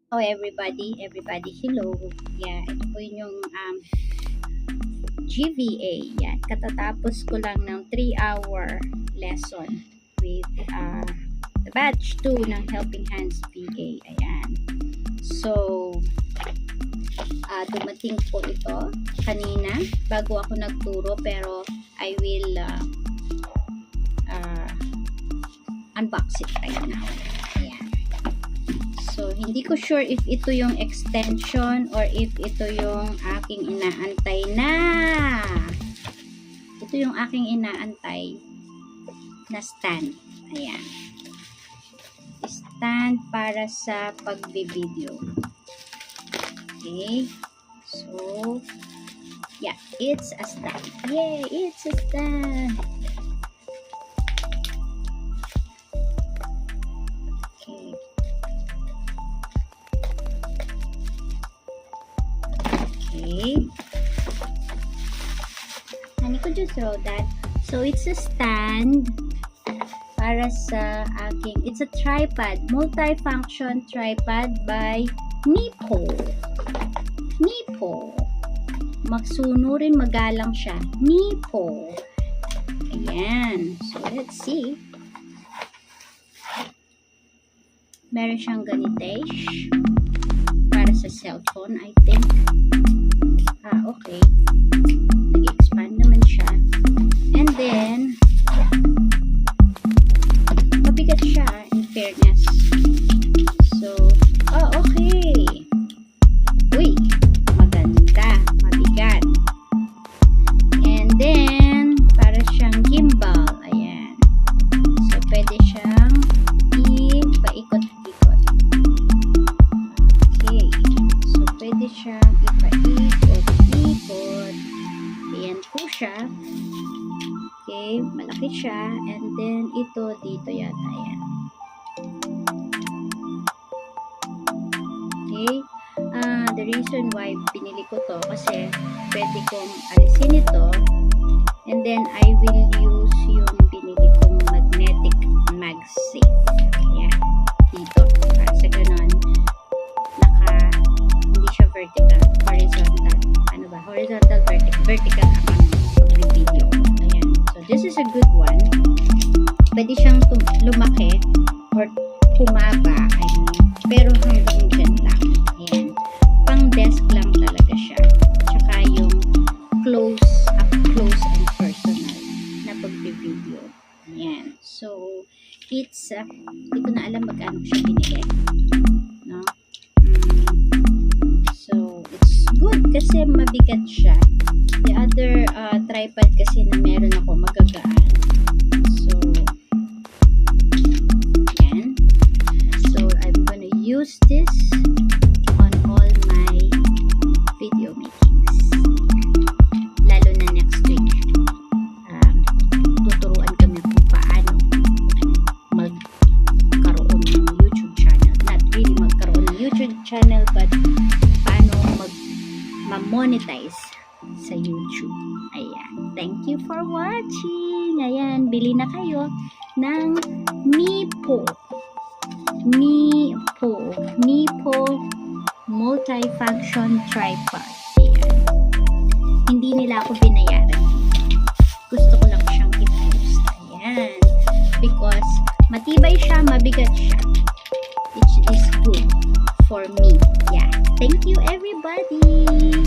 Oh, everybody, hello. Yeah, ito po yun yung GVA. Yan, katatapos ko lang ng 3-hour lesson with the batch 2 ng Helping Hands VA. Ayan. So, dumating po ito kanina bago ako nagturo, pero I will unbox it right now. Ayan. So, hindi ko sure if ito yung extension or if ito yung aking inaantay na. Ito yung aking inaantay na stand. Ayan. Stand para sa pagbi-video. Okay. So, yeah, it's a stand. Yay, it's a stand. Okay. Okay. And you could just throw that. So, it's a stand para sa aking, it's a tripod, multifunction tripod by Neepho. Neepho. Magsunurin, magalang siya. Neepho. Ayan. So, let's see. Meron siyang ganitesh para sa cellphone, I think. Okay. Nag-expand naman siya. And then, mabigat siya, in fairness. So, okay. Uy, maganda. Mabigat. And then, para siyang gimbal. Ayan. So, pwede siyang ipaikot-ikot. Okay. So, pwede siyang ipaikot-ikot. Ayan po siya. Okay. Malaki siya. And then, ito dito yata. Ayan. Okay. The reason why binili ko to kasi pwede kong alisin ito and then I will use yung binili kong magnetic magsafe. Ayan. Dito. Para sa ganon hindi siya vertical. Horizontal. Ano ba? Horizontal, vertical. Vertical ang video. Ayan. So this is a good one. Pwede siyang lumaki or pumaba. I mean. Pero hanggang dyan lang. Ayan. Pang desk lang talaga siya. Tsaka yung up close and personal na pag-video. Ayan. So, it's, hindi ko na alam magkano siya binili. No? So, it's good kasi mabigat siya. The other tripod kasi na meron ako magagaan. So, ayan. So, I'm gonna use this on all my video makings. Lalo na next week. Tuturuan kami kung paano magkaroon ng YouTube channel. Not really magkaroon ng YouTube channel, but paano ma-monetize sa YouTube. Ayan. Thank you for watching. Ayan. Bili na kayo ng Neepho. Neepho multifunction tripod. Ayan. Hindi nila ako binayaran. Gusto ko lang siyang i-post. Ayan. Because matibay siya, mabigat siya. It is good for me. Yeah. Thank you everybody.